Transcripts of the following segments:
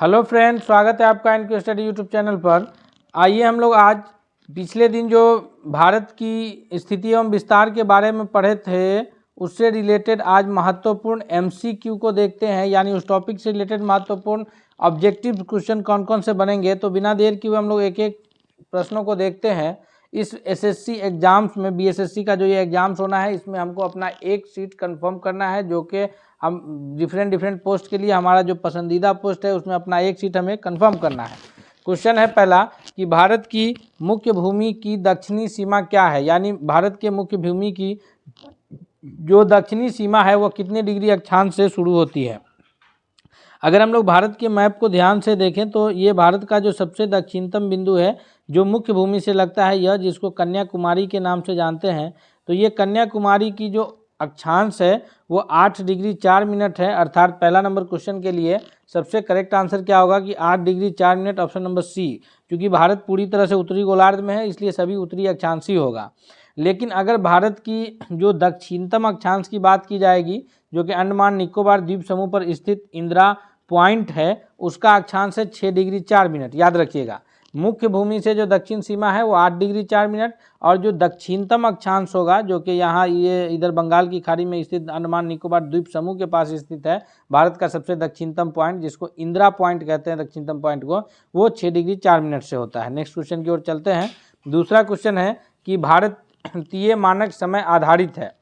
Hello friends, स्वागत है आपका इनक्यू स्टडी यूट्यूब चैनल पर। आइए हम लोग आज पिछले दिन जो भारत की स्थिति एवं विस्तार के बारे में पढ़े थे उससे रिलेटेड आज महत्वपूर्ण एमसीक्यू को देखते हैं, यानी उस टॉपिक से रिलेटेड महत्वपूर्ण ऑब्जेक्टिव क्वेश्चन कौन कौन से बनेंगे। तो बिना देर किए हम लोग एक एक प्रश्नों को देखते हैं। इस एसएससी एग्जाम्स में बीएसएससी का जो ये एग्जाम्स होना है इसमें हमको अपना एक सीट कंफर्म करना है, जो कि हम डिफरेंट पोस्ट के लिए हमारा जो पसंदीदा पोस्ट है उसमें अपना एक सीट हमें कंफर्म करना है। क्वेश्चन है पहला कि भारत की मुख्य भूमि की दक्षिणी सीमा क्या है, यानी भारत के मुख्य भूमि की जो दक्षिणी सीमा है वो कितने डिग्री अक्षांश से शुरू होती है। अगर हम लोग भारत के मैप को ध्यान से देखें तो ये भारत का जो सबसे दक्षिणतम बिंदु है जो मुख्य भूमि से लगता है, यह जिसको कन्याकुमारी के नाम से जानते हैं, तो ये कन्याकुमारी की जो अक्षांश है वो 8 डिग्री 4 मिनट है। अर्थात पहला नंबर क्वेश्चन के लिए सबसे करेक्ट आंसर क्या होगा कि 8 degree 4 minute, option number C. क्योंकि भारत पूरी तरह से उत्तरी गोलार्ध में है इसलिए सभी उत्तरी अक्षांश ही होगा। लेकिन अगर भारत की जो दक्षिणतम अक्षांश की बात की जाएगी, जो कि अंडमान निकोबार द्वीप समूह पर स्थित इंदिरा पॉइंट है, उसका अक्षांश है 6 डिग्री 4 मिनट। याद रखिएगा, मुख्य भूमि से जो दक्षिण सीमा है वो 8 डिग्री 4 मिनट, और जो दक्षिणतम अक्षांश होगा जो कि यहाँ ये इधर बंगाल की खाड़ी में स्थित अंडमान निकोबार द्वीप समूह के पास स्थित है, भारत का सबसे दक्षिणतम पॉइंट जिसको इंदिरा पॉइंट कहते हैं दक्षिणतम पॉइंट को, वो 6 डिग्री 4 मिनट से होता है। नेक्स्ट क्वेश्चन की ओर चलते हैं। दूसरा क्वेश्चन है कि भारतीय मानक समय आधारित है,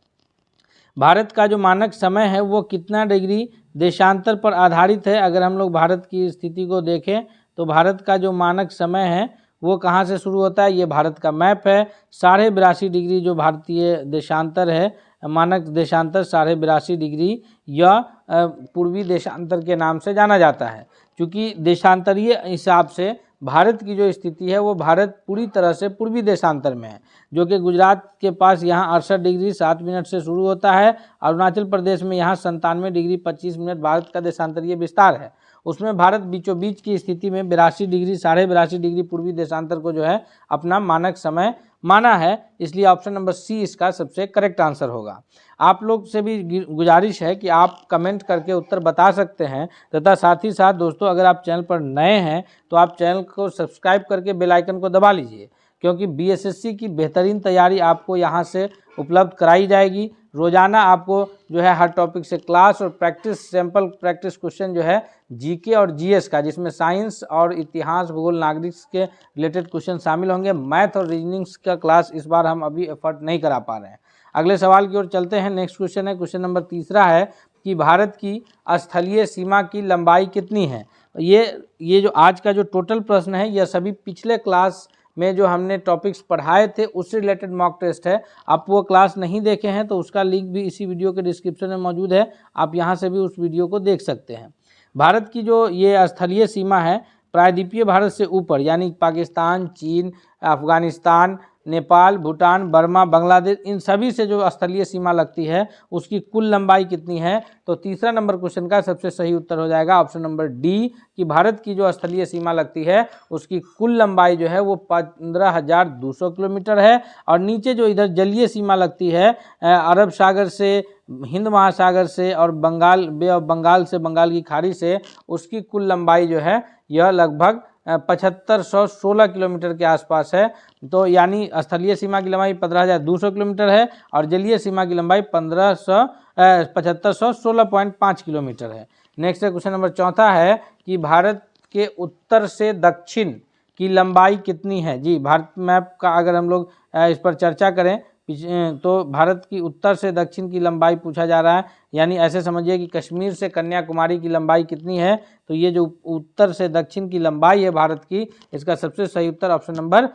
भारत का जो मानक समय है वो कितना डिग्री देशांतर पर आधारित है। अगर हम लोग भारत की स्थिति को देखें तो भारत का जो मानक समय है वो कहाँ से शुरू होता है, ये भारत का मैप है। 82.5 डिग्री जो भारतीय देशांतर है, मानक देशांतर 82.5 डिग्री, यह पूर्वी देशांतर के नाम से जाना जाता है। क्योंकि देशांतरीय हिसाब से भारत की जो स्थिति है वो भारत पूरी तरह से पूर्वी देशांतर में है, जो कि गुजरात के पास यहाँ 68 डिग्री 7 मिनट से शुरू होता है। अरुणाचल प्रदेश में यहाँ 97 डिग्री 25 मिनट भारत का देशांतरीय विस्तार है। उसमें भारत बीचों बीच की स्थिति में 82 डिग्री 82.5 डिग्री पूर्वी देशांतर को जो है अपना मानक समय माना है, इसलिए ऑप्शन नंबर सी इसका सबसे करेक्ट आंसर होगा। आप लोग से भी गुजारिश है कि आप कमेंट करके उत्तर बता सकते हैं, तथा साथ ही साथ दोस्तों अगर आप चैनल पर नए हैं तो आप चैनल को सब्सक्राइब करके बेल आइकन को दबा लीजिए, क्योंकि बीएसएससी की बेहतरीन तैयारी आपको यहाँ से उपलब्ध कराई जाएगी। रोजाना आपको जो है हर टॉपिक से क्लास और प्रैक्टिस सैंपल प्रैक्टिस क्वेश्चन जो है जीके और जीएस का, जिसमें साइंस और इतिहास भूगोल नागरिक के रिलेटेड क्वेश्चन शामिल होंगे। मैथ और रीजनिंग्स का क्लास इस बार हम अभी एफर्ट नहीं करा पा रहे हैं। अगले सवाल की ओर चलते हैं। नेक्स्ट क्वेश्चन है, क्वेश्चन नंबर तीसरा है कि भारत की स्थलीय सीमा की लंबाई कितनी है। ये जो आज का जो टोटल प्रश्न है यह सभी पिछले क्लास में जो हमने टॉपिक्स पढ़ाए थे उससे रिलेटेड मॉक टेस्ट है। आप वो क्लास नहीं देखे हैं तो उसका लिंक भी इसी वीडियो के डिस्क्रिप्शन में मौजूद है, आप यहाँ से भी उस वीडियो को देख सकते हैं। भारत की जो ये स्थलीय सीमा है प्रायद्वीपीय भारत से ऊपर, यानी पाकिस्तान, चीन, अफगानिस्तान, नेपाल, भूटान, बर्मा, बांग्लादेश, इन सभी से जो स्थलीय सीमा लगती है उसकी कुल लंबाई कितनी है। तो तीसरा नंबर क्वेश्चन का सबसे सही उत्तर हो जाएगा ऑप्शन नंबर डी, कि भारत की जो स्थलीय सीमा लगती है उसकी कुल लंबाई जो है वो 15,200 किलोमीटर है। और नीचे जो इधर जलीय सीमा लगती है अरब सागर से, हिंद महासागर से और बे ऑफ बंगाल से, बंगाल की खाड़ी से, उसकी कुल लंबाई जो है यह लगभग 7516 किलोमीटर के आसपास है। तो यानी स्थलीय सीमा की लंबाई 15,200 किलोमीटर है और जलीय सीमा की लंबाई 7516.5 किलोमीटर है। नेक्स्ट क्वेश्चन नंबर चौथा है कि भारत के उत्तर से दक्षिण की लंबाई कितनी है। जी, भारत मैप का अगर हम लोग इस पर चर्चा करें तो भारत की उत्तर से दक्षिण की लंबाई पूछा जा रहा है, यानी ऐसे समझिए कि कश्मीर से कन्याकुमारी की लंबाई कितनी है। तो ये जो उत्तर से दक्षिण की लंबाई है भारत की, इसका सबसे सही उत्तर ऑप्शन नंबर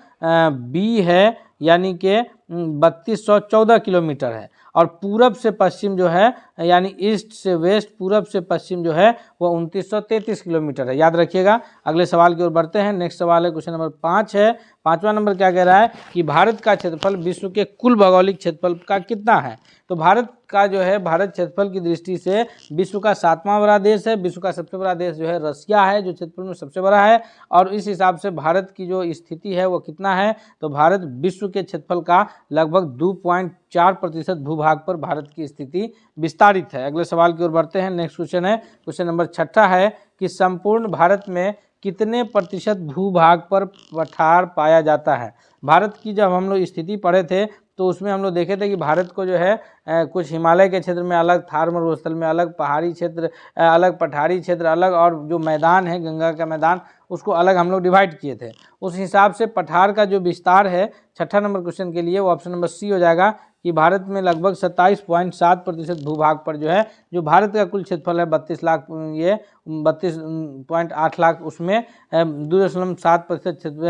बी है, यानी कि 3214 किलोमीटर है। और पूरब से पश्चिम जो है, यानी ईस्ट से वेस्ट, पूरब से पश्चिम जो है वो 2933 किलोमीटर है। याद रखिएगा। अगले सवाल की ओर बढ़ते हैं। नेक्स्ट सवाल है, क्वेश्चन नंबर 5 है। 5वां नंबर क्या कह रहा है कि भारत का क्षेत्रफल विश्व के कुल भौगोलिक क्षेत्रफल का कितना है। तो भारत का जो है, भारत क्षेत्रफल की दृष्टि से विश्व का 7वां बड़ा देश है। विश्व का सबसे बड़ा देश जो है रसिया है, जो क्षेत्रफल में सबसे बड़ा है। और इस हिसाब से भारत की जो स्थिति है वो कितना है, तो भारत विश्व के क्षेत्रफल का लगभग 2.4% भूभाग पर भारत की स्थिति विस्तारित है। अगले सवाल की ओर बढ़ते हैं। नेक्स्ट क्वेश्चन है, क्वेश्चन नंबर 6 है कि संपूर्ण भारत में कितने प्रतिशत भूभाग पर पठार पाया जाता है। भारत की जब हम लोग स्थिति पढ़े थे तो उसमें हम लोग देखे थे कि भारत को जो है कुछ हिमालय के क्षेत्र में अलग, थार मरुस्थल में अलग, पहाड़ी क्षेत्र अलग, पठारी क्षेत्र अलग, और जो मैदान है गंगा का मैदान उसको अलग हम लोग डिवाइड किए थे। उस हिसाब से पठार का जो विस्तार है 6ठा नंबर क्वेश्चन के लिए वो ऑप्शन नंबर सी हो जाएगा कि भारत में लगभग 27.7% भूभाग पर जो है, जो भारत का कुल क्षेत्रफल है 32 लाख, ये 32.8 लाख, उसमें 2.7%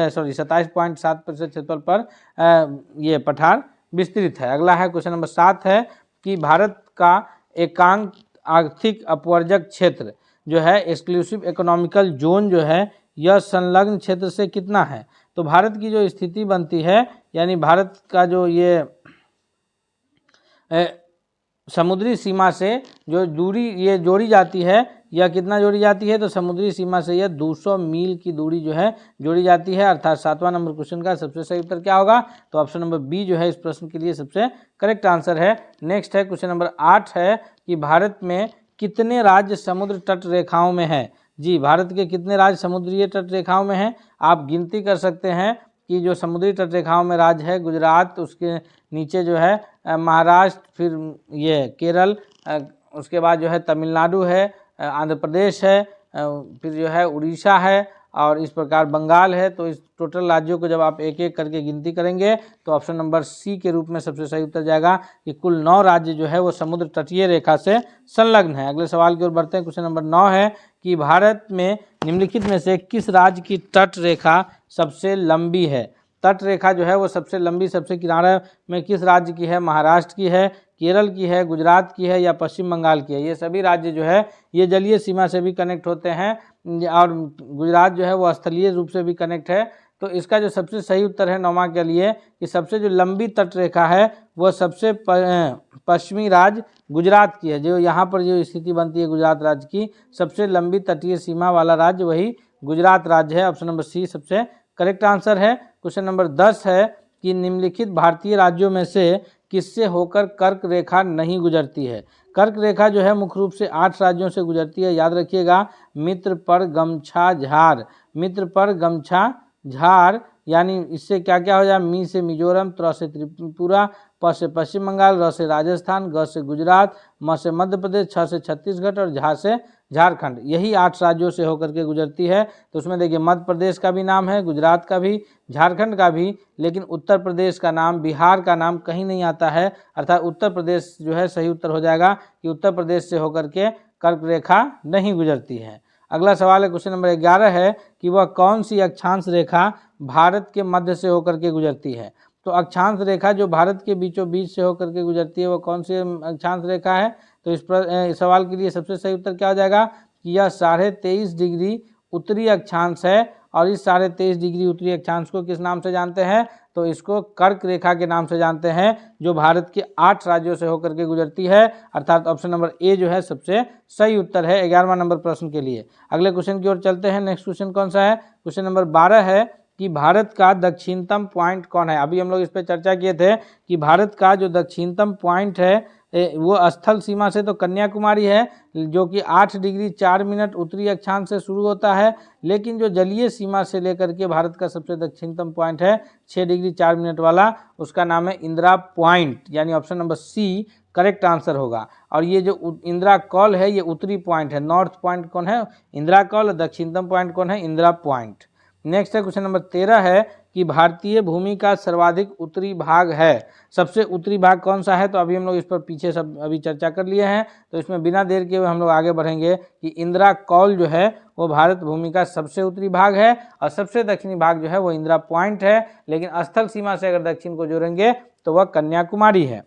27.7% क्षेत्रफल पर ये पठार विस्तृत है। अगला है क्वेश्चन नंबर 7 है कि भारत का एकांक आर्थिक अपवर्जक क्षेत्र जो है एक्सक्लूसिव इकोनॉमिकल जोन जो है यह संलग्न क्षेत्र से कितना है। तो भारत की जो स्थिति बनती है, यानी भारत का जो ये समुद्री सीमा से जो दूरी ये जोड़ी जाती है, यह कितना जोड़ी जाती है, तो समुद्री सीमा से यह 200 मील की दूरी जो है जोड़ी जाती है। अर्थात 7वां नंबर क्वेश्चन का सबसे सही उत्तर क्या होगा, तो ऑप्शन नंबर बी जो है इस प्रश्न के लिए सबसे करेक्ट आंसर है। नेक्स्ट है क्वेश्चन नंबर 8 है कि भारत में कितने राज्य समुद्र तट रेखाओं में है। जी, भारत के कितने राज्य समुद्रीय तट रेखाओं में हैं। आप गिनती कर सकते हैं कि जो समुद्री तट रेखाओं में राज्य है गुजरात, उसके नीचे जो है महाराष्ट्र, फिर ये केरल, उसके बाद जो है तमिलनाडु है, आंध्र प्रदेश है, फिर जो है उड़ीसा है, और इस प्रकार बंगाल है। तो इस टोटल राज्यों को जब आप एक एक करके गिनती करेंगे तो ऑप्शन नंबर सी के रूप में सबसे सही उत्तर जाएगा कि कुल 9 राज्य जो है वो समुद्र तटीय रेखा से संलग्न है। अगले सवाल की ओर बढ़ते हैं। क्वेश्चन नंबर 9 है कि भारत में निम्नलिखित में से किस राज्य की तट रेखा सबसे लंबी है। तट रेखा जो है वो सबसे लंबी, सबसे किनारे में किस राज्य की है। महाराष्ट्र की है, केरल की है, गुजरात की है, या पश्चिम बंगाल की है। ये सभी राज्य जो है ये जलीय सीमा से भी कनेक्ट होते हैं, और गुजरात जो है वो स्थलीय रूप से भी कनेक्ट है। तो इसका जो सबसे सही उत्तर है 9वां के लिए कि सबसे जो लंबी तट रेखा है वो सबसे पश्चिमी राज्य गुजरात की है। जो यहाँ पर जो स्थिति बनती है गुजरात राज्य की, सबसे लंबी तटीय सीमा वाला राज्य वही गुजरात राज्य है। ऑप्शन नंबर सी सबसे करेक्ट आंसर है। क्वेश्चन नंबर 10 है कि निम्नलिखित भारतीय राज्यों में से किससे होकर कर्क रेखा नहीं गुजरती है। कर्क रेखा जो है मुख्य रूप से 8 राज्यों से गुजरती है, याद रखिएगा। मित्र पर गमछा झार, मित्र पर गमछा झार, यानी इससे क्या क्या हो जाए, मी से मिजोरम, त्र से त्रिपुरा, प से पश्चिम बंगाल, र से राजस्थान, ग से गुजरात, म से मध्य प्रदेश, छ से छत्तीसगढ़ और झा से झारखंड। यही 8 राज्यों से होकर के गुजरती है। तो उसमें देखिए मध्य प्रदेश का भी नाम है, गुजरात का भी, झारखंड का भी, लेकिन उत्तर प्रदेश का नाम, बिहार का नाम कहीं नहीं आता है। अर्थात उत्तर प्रदेश जो है सही उत्तर हो जाएगा कि उत्तर प्रदेश से होकर के कर्क रेखा नहीं गुजरती है। अगला सवाल है क्वेश्चन नंबर 11 है कि वह कौन सी अक्षांश रेखा भारत के मध्य से होकर के गुजरती है। तो अक्षांश रेखा जो भारत के बीचों बीच से होकर के गुजरती है वो कौन सी अक्षांश रेखा है। तो इस सवाल के लिए सबसे सही उत्तर क्या हो जाएगा कि यह 23.5 डिग्री उत्तरी अक्षांश है। और इस 23.5 डिग्री उत्तरी अक्षांश को किस नाम से जानते हैं, तो इसको कर्क रेखा के नाम से जानते हैं, जो भारत के 8 राज्यों से होकर के गुजरती है। अर्थात ऑप्शन नंबर ए जो है सबसे सही उत्तर है 11वां नंबर प्रश्न के लिए। अगले क्वेश्चन की ओर चलते हैं। नेक्स्ट क्वेश्चन कौन सा है, क्वेश्चन नंबर 12 है कि भारत का दक्षिणतम पॉइंट कौन है। अभी हम लोग इस पर चर्चा किए थे कि भारत का जो दक्षिणतम पॉइंट है वो स्थल सीमा से तो कन्याकुमारी है, जो कि 8 डिग्री 4 मिनट उत्तरी अक्षांश से शुरू होता है। लेकिन जो जलीय सीमा से लेकर के भारत का सबसे दक्षिणतम पॉइंट है 6 डिग्री 4 मिनट वाला, उसका नाम है इंदिरा पॉइंट, यानी option number C correct answer होगा। और ये जो इंदिरा कॉल है ये उत्तरी पॉइंट है। नॉर्थ पॉइंट कौन है, इंदिरा कॉल, और दक्षिणतम पॉइंट कौन है, इंदिरा पॉइंट। नेक्स्ट है क्वेश्चन नंबर 13 है कि भारतीय भूमि का सर्वाधिक उत्तरी भाग है। सबसे उत्तरी भाग कौन सा है, तो अभी हम लोग इस पर पीछे सब अभी चर्चा कर लिए हैं। तो इसमें बिना देर के हुए हम लोग आगे बढ़ेंगे कि इंदिरा कॉल जो है वो भारत भूमि का सबसे उत्तरी भाग है, और सबसे दक्षिणी भाग जो है वो इंदिरा पॉइंट है। लेकिन स्थल सीमा से अगर दक्षिण को जोड़ेंगे तो वह कन्याकुमारी है।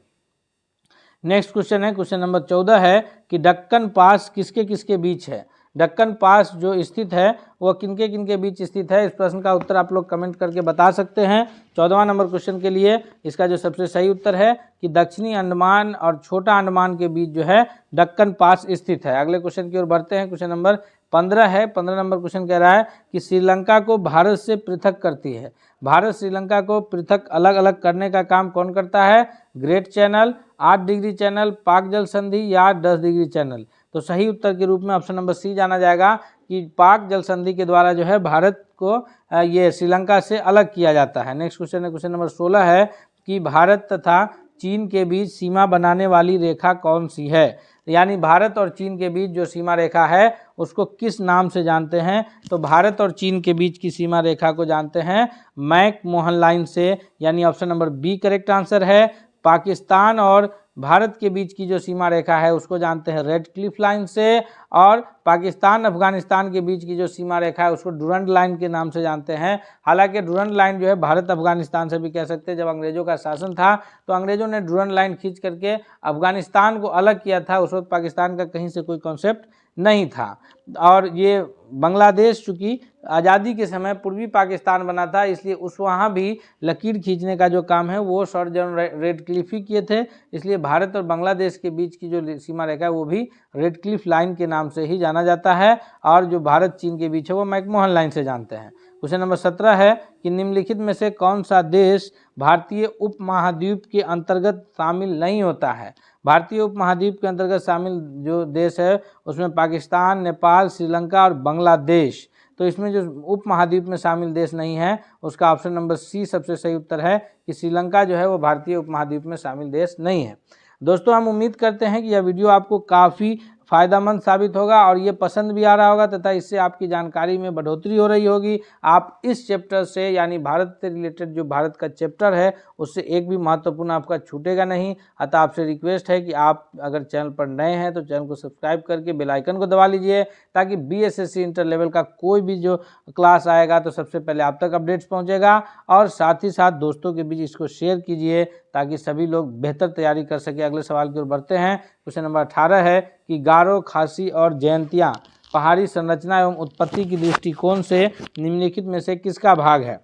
नेक्स्ट क्वेश्चन है क्वेश्चन नंबर 14 है कि दक्कन पास किसके किसके बीच है। दक्कन पास जो स्थित है वह किनके किनके बीच स्थित है। इस प्रश्न का उत्तर आप लोग कमेंट करके बता सकते हैं। 14वां नंबर क्वेश्चन के लिए इसका जो सबसे सही उत्तर है कि दक्षिणी अंडमान और छोटा अंडमान के बीच जो है दक्कन पास स्थित है। अगले क्वेश्चन की ओर बढ़ते हैं। क्वेश्चन नंबर 15 है। 15 नंबर क्वेश्चन कह रहा है कि श्रीलंका को भारत से पृथक करती है। भारत श्रीलंका को पृथक अलग अलग करने का काम कौन करता है, ग्रेट चैनल, 8 डिग्री चैनल, पाक जल संधि या 10 डिग्री चैनल। तो सही उत्तर के रूप में ऑप्शन नंबर सी जाना जाएगा कि पाक जल संधि के द्वारा जो है भारत को ये श्रीलंका से अलग किया जाता है। नेक्स्ट क्वेश्चन है, क्वेश्चन नंबर 16 है कि भारत तथा चीन के बीच सीमा बनाने वाली रेखा कौन सी है। यानी भारत और चीन के बीच जो सीमा रेखा है उसको किस नाम से जानते हैं। तो भारत और चीन के बीच की सीमा रेखा को जानते हैं मैक मोहन लाइन से, यानी option number B correct answer है। पाकिस्तान और भारत के बीच की जो सीमा रेखा है उसको जानते हैं रेड क्लिफ लाइन से, और पाकिस्तान अफगानिस्तान के बीच की जो सीमा रेखा है उसको डुरंड लाइन के नाम से जानते हैं। हालांकि डुरंड लाइन जो है भारत अफगानिस्तान से भी कह सकते हैं। जब अंग्रेजों का शासन था तो अंग्रेजों ने डुरंड लाइन खींच करके अफगानिस्तान को अलग किया था। उस वक्त पाकिस्तान का कहीं से कोई कॉन्सेप्ट नहीं था, और ये बांग्लादेश चूँकि आज़ादी के समय पूर्वी पाकिस्तान बना था, इसलिए उस वहाँ भी लकीर खींचने का जो काम है वो सर जॉन रेडक्लिफ ही किए थे। इसलिए भारत और बांग्लादेश के बीच की जो सीमा रेखा है वो भी रेडक्लिफ लाइन के नाम से ही जाना जाता है, और जो भारत चीन के बीच है वो मैकमोहन लाइन से जानते हैं। क्वेश्चन नंबर 17 है कि निम्नलिखित में से कौन सा देश भारतीय उपमहाद्वीप के अंतर्गत शामिल नहीं होता है। भारतीय उपमहाद्वीप के अंतर्गत शामिल जो देश है उसमें पाकिस्तान, नेपाल, श्रीलंका और बांग्लादेश। तो इसमें जो उपमहाद्वीप में शामिल देश नहीं है उसका ऑप्शन नंबर सी सबसे सही उत्तर है कि श्रीलंका जो है वो भारतीय उपमहाद्वीप में शामिल देश नहीं है। दोस्तों, हम उम्मीद करते हैं कि यह वीडियो आपको काफ़ी फ़ायदेमंद साबित होगा और ये पसंद भी आ रहा होगा तथा इससे आपकी जानकारी में बढ़ोतरी हो रही होगी। आप इस चैप्टर से यानी भारत से रिलेटेड जो भारत का चैप्टर है उससे एक भी महत्वपूर्ण आपका छूटेगा नहीं। अतः आपसे रिक्वेस्ट है कि आप अगर चैनल पर नए हैं तो चैनल को सब्सक्राइब करके बेल आइकन को दबा लीजिए, ताकि BSSC इंटर लेवल का कोई भी जो क्लास आएगा तो सबसे पहले आप तक अपडेट्स पहुँचेगा। और साथ ही साथ दोस्तों के बीच इसको शेयर कीजिए ताकि सभी लोग बेहतर तैयारी कर सके। अगले सवाल की ओर बढ़ते हैं। क्वेश्चन नंबर 18 है कि गारो, खासी और जयंतिया पहाड़ी संरचना एवं उत्पत्ति की दृष्टिकोण से निम्नलिखित में से किसका भाग है।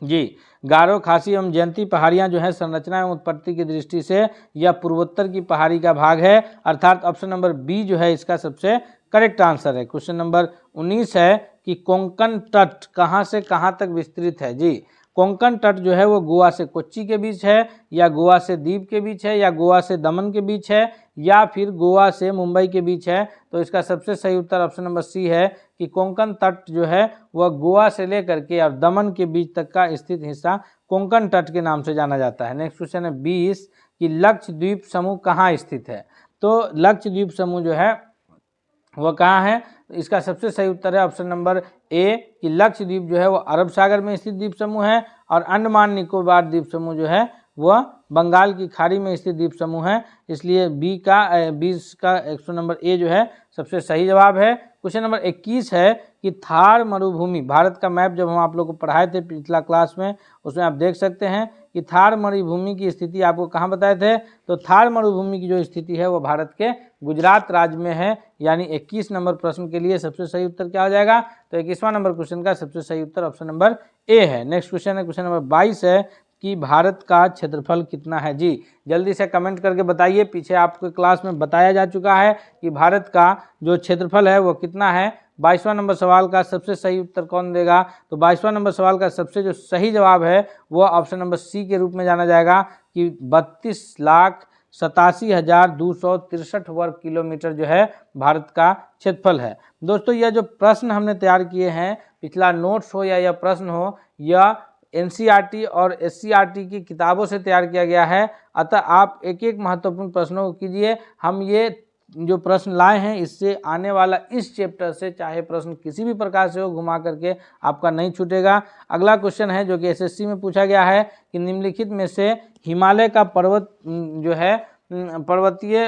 जी, गारो, खासी एवं जयंती पहाड़ियाँ जो है संरचना एवं उत्पत्ति की दृष्टि से यह पूर्वोत्तर की पहाड़ी का भाग है, अर्थात ऑप्शन नंबर बी जो है इसका सबसे करेक्ट आंसर है। क्वेश्चन नंबर 19 है कि कोंकण तट कहाँ से कहाँ तक विस्तृत है। जी, कोंकण तट जो है वो गोवा से कोच्चि के बीच है, या गोवा से दीव के बीच है, या गोवा से दमन के बीच है, या फिर गोवा से मुंबई के बीच है। तो इसका सबसे सही उत्तर ऑप्शन नंबर सी है कि कोंकण तट जो है वह गोवा से लेकर के और दमन के बीच तक का स्थित हिस्सा कोंकण तट के नाम से जाना जाता है। नेक्स्ट क्वेश्चन है 20 कि लक्षद्वीप समूह कहाँ स्थित है। तो लक्षद्वीप समूह जो है वह कहाँ है, इसका सबसे सही उत्तर है ऑप्शन नंबर ए कि लक्षद्वीप जो है वो अरब सागर में स्थित द्वीप समूह है, और अंडमान निकोबार द्वीप समूह जो है वह बंगाल की खाड़ी में स्थित द्वीप समूह है। इसलिए 20 का ऑप्शन नंबर ए जो है सबसे सही जवाब है। क्वेश्चन नंबर 21 है कि थार मरुभूमि, भारत का मैप जब हम आप लोग को पढ़ाए थे पिछला क्लास में उसमें आप देख सकते हैं कि थार मरुभूमि की स्थिति आपको कहाँ बताए थे। तो थार मरुभूमि की जो स्थिति है वो भारत के गुजरात राज्य में है। यानी 21 नंबर प्रश्न के लिए सबसे सही उत्तर क्या हो जाएगा। तो 21वां नंबर क्वेश्चन का सबसे सही उत्तर ऑप्शन नंबर ए है। नेक्स्ट क्वेश्चन है, क्वेश्चन नंबर 22 है कि भारत का क्षेत्रफल कितना है। जी, जल्दी से कमेंट करके बताइए। पीछे आपके क्लास में बताया जा चुका है कि भारत का जो क्षेत्रफल है वो कितना है। 22वां नंबर सवाल का सबसे सही उत्तर कौन देगा। तो 22वां नंबर सवाल का सबसे जो सही जवाब है वो ऑप्शन नंबर सी के रूप में जाना जाएगा कि 32,87,263 वर्ग किलोमीटर जो है भारत का क्षेत्रफल है। दोस्तों, यह जो प्रश्न हमने तैयार किए हैं, पिछला नोट्स हो या यह प्रश्न हो, यह NCERT और SCERT की किताबों से तैयार किया गया है। अतः आप एक एक महत्वपूर्ण प्रश्नों को कीजिए। हम ये जो प्रश्न लाए हैं इससे आने वाला इस चैप्टर से चाहे प्रश्न किसी भी प्रकार से हो घुमा करके आपका नहीं छूटेगा। अगला क्वेश्चन है जो कि SSC में पूछा गया है कि निम्नलिखित में से हिमालय का पर्वत जो है पर्वतीय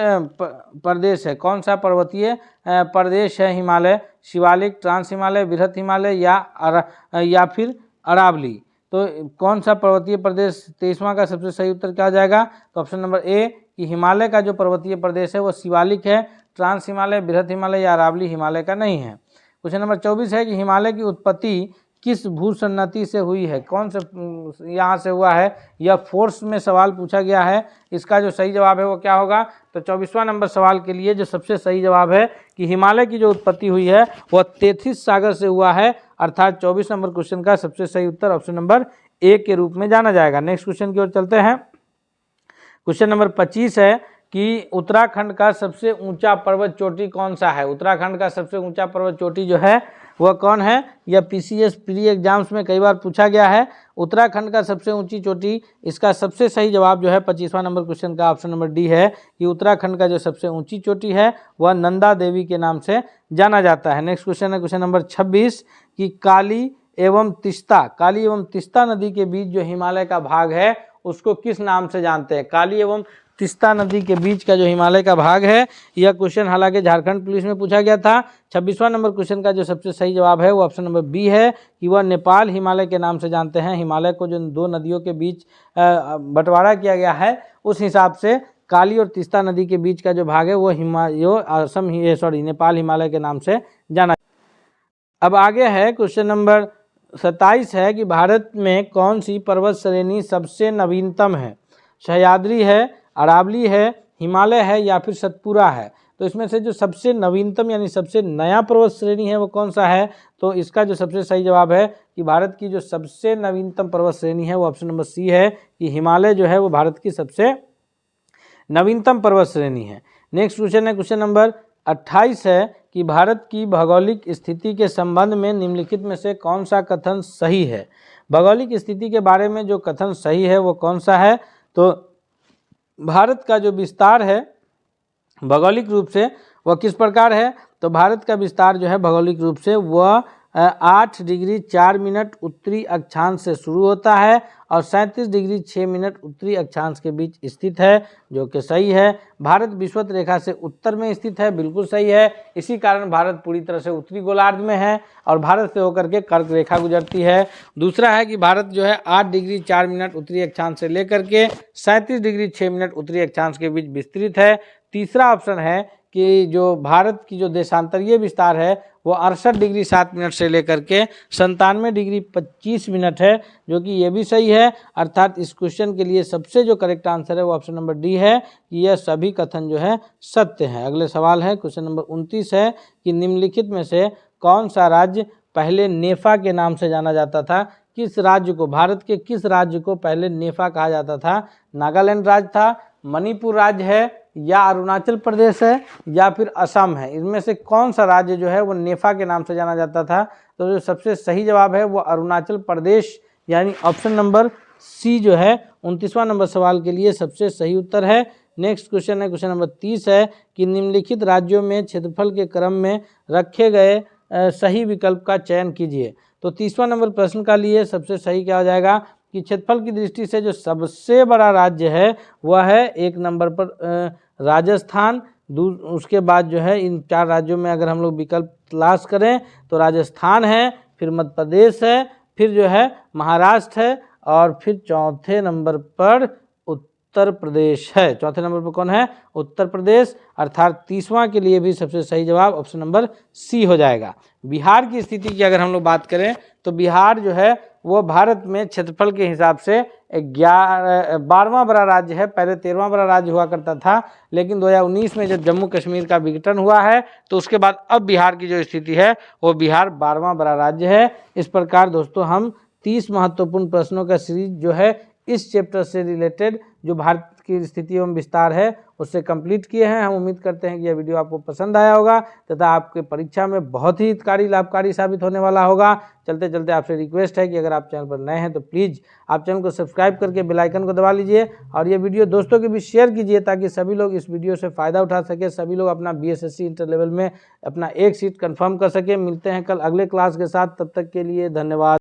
प्रदेश है। कौन सा पर्वतीय प्रदेश है हिमालय। शिवालिक, ट्रांस हिमालय, बृहत हिमालय या फिर अरावली। तो कौन सा पर्वतीय प्रदेश, 23वां का सबसे सही उत्तर क्या हो जाएगा। तो ऑप्शन नंबर ए कि हिमालय का जो पर्वतीय प्रदेश है वो शिवालिक है। ट्रांस हिमालय, बृहत हिमालय या अरावली हिमालय का नहीं है। क्वेश्चन नंबर 24 है कि हिमालय की उत्पत्ति किस भूसन्नति से हुई है। कौन से यहाँ से हुआ है, यह फोर्स में सवाल पूछा गया है। इसका जो सही जवाब है वो क्या होगा। तो 24वां नंबर सवाल के लिए जो सबसे सही जवाब है कि हिमालय की जो उत्पत्ति हुई है वह तेथिस सागर से हुआ है, अर्थात 24 नंबर क्वेश्चन का सबसे सही उत्तर ऑप्शन नंबर ए के रूप में जाना जाएगा। नेक्स्ट क्वेश्चन की ओर चलते हैं। क्वेश्चन नंबर 25 है कि उत्तराखंड का सबसे ऊंचा पर्वत चोटी कौन सा है। उत्तराखंड का सबसे ऊंचा पर्वत चोटी जो है वह कौन है। यह PCS प्री एग्जाम्स में कई बार पूछा गया है। उत्तराखंड का सबसे ऊंची चोटी, इसका सबसे सही जवाब जो है 25वां नंबर क्वेश्चन का ऑप्शन नंबर डी है कि उत्तराखंड का जो सबसे ऊंची चोटी है वह नंदा देवी के नाम से जाना जाता है। नेक्स्ट क्वेश्चन है क्वेश्चन नंबर 26 कि काली एवं तिस्ता नदी के बीच जो हिमालय का भाग है उसको किस नाम से जानते हैं। काली एवं तिस्ता नदी के बीच का जो हिमालय का भाग है, यह क्वेश्चन हालांकि झारखंड पुलिस में पूछा गया था। 26वां नंबर क्वेश्चन का जो सबसे सही जवाब है वो ऑप्शन नंबर बी है कि वह नेपाल हिमालय के नाम से जानते हैं। हिमालय को जो दो नदियों के बीच बंटवारा किया गया है उस हिसाब से काली और तिस्ता नदी के बीच का जो भाग है वो नेपाल हिमालय के नाम से जाना। अब आगे है क्वेश्चन नंबर 27 है कि भारत में कौन सी पर्वत श्रेणी सबसे नवीनतम है। सह्याद्री है, अरावली है, हिमालय है या फिर सतपुरा है। तो इसमें से जो सबसे नवीनतम यानी सबसे नया पर्वत श्रेणी है वो कौन सा है। तो इसका जो सबसे सही जवाब है कि भारत की जो सबसे नवीनतम पर्वत श्रेणी है वो ऑप्शन नंबर सी है कि हिमालय जो है वो भारत की सबसे नवीनतम पर्वत श्रेणी है। नेक्स्ट क्वेश्चन है क्वेश्चन नंबर 28 है कि भारत की भौगोलिक स्थिति के संबंध में निम्नलिखित में से कौन सा कथन सही है। भौगोलिक स्थिति के बारे में जो कथन सही है वो कौन सा है। तो भारत का जो विस्तार है भौगोलिक रूप से वह किस प्रकार है। तो भारत का विस्तार जो है भौगोलिक रूप से वह 8 डिग्री 4 मिनट उत्तरी अक्षांश से शुरू होता है और 37 डिग्री 6 मिनट उत्तरी अक्षांश के बीच स्थित है, जो कि सही है। भारत विषुवत रेखा से उत्तर में स्थित है, बिल्कुल सही है। इसी कारण भारत पूरी तरह से उत्तरी गोलार्ध में है और भारत से होकर के कर्क रेखा गुजरती है। दूसरा है कि भारत जो है 8 डिग्री 4 मिनट उत्तरी अक्षांश से लेकर के 37 डिग्री 6 मिनट उत्तरी अक्षांश के बीच विस्तृत है। तीसरा ऑप्शन है कि जो भारत की जो देशांतरीय विस्तार है वो 68 डिग्री 7 मिनट से लेकर के 97 डिग्री 25 मिनट है, जो कि ये भी सही है। अर्थात इस क्वेश्चन के लिए सबसे जो करेक्ट आंसर है वो ऑप्शन नंबर डी है कि यह सभी कथन जो है सत्य है। अगले सवाल है क्वेश्चन नंबर 29 है कि निम्नलिखित में से कौन सा राज्य पहले नेफा के नाम से जाना जाता था। किस राज्य को, भारत के किस राज्य को पहले नेफा कहा जाता था। नागालैंड राज्य था, मणिपुर राज्य है या अरुणाचल प्रदेश है या फिर असम है। इनमें से कौन सा राज्य जो है वो नेफा के नाम से जाना जाता था। तो जो सबसे सही जवाब है वो अरुणाचल प्रदेश यानी ऑप्शन नंबर सी जो है 29वां नंबर सवाल के लिए सबसे सही उत्तर है। नेक्स्ट क्वेश्चन है क्वेश्चन नंबर 30 है कि निम्नलिखित राज्यों में क्षेत्रफल के क्रम में रखे गए सही विकल्प का चयन कीजिए। तो 30वां नंबर प्रश्न का लिए सबसे सही क्या हो जाएगा कि क्षेत्रफल की दृष्टि से जो सबसे बड़ा राज्य है वह है 1 नंबर पर राजस्थान। उसके बाद जो है इन 4 राज्यों में अगर हम लोग विकल्प तलाश करें तो राजस्थान है, फिर मध्य प्रदेश है, फिर जो है महाराष्ट्र है और फिर चौथे नंबर पर उत्तर प्रदेश है। चौथे नंबर पर कौन है, उत्तर प्रदेश। अर्थात 30वां के लिए भी सबसे सही जवाब ऑप्शन नंबर सी हो जाएगा। बिहार की स्थिति की अगर हम लोग बात करें तो बिहार जो है वो भारत में क्षेत्रफल के हिसाब से 12वां बड़ा राज्य है। पहले 13वां बड़ा राज्य हुआ करता था, लेकिन 2019 में जब जम्मू कश्मीर का विघटन हुआ है तो उसके बाद अब बिहार की जो स्थिति है वो बिहार 12वां बड़ा राज्य है। इस प्रकार दोस्तों हम 30 महत्वपूर्ण प्रश्नों का सीरीज जो है इस चैप्टर से रिलेटेड जो भारत की स्थिति एवं विस्तार है उससे कंप्लीट किए हैं। हम उम्मीद करते हैं कि यह वीडियो आपको पसंद आया होगा तथा आपके परीक्षा में बहुत ही हितकारी लाभकारी साबित होने वाला होगा। चलते चलते आपसे रिक्वेस्ट है कि अगर आप चैनल पर नए हैं तो प्लीज़ आप चैनल को सब्सक्राइब करके बेल आइकन को दबा लीजिए और ये वीडियो दोस्तों के बीच शेयर कीजिए ताकि सभी लोग इस वीडियो से फ़ायदा उठा सके, सभी लोग अपना BSSC इंटर लेवल में अपना एक सीट कन्फर्म कर सके। मिलते हैं कल अगले क्लास के साथ, तब तक के लिए धन्यवाद।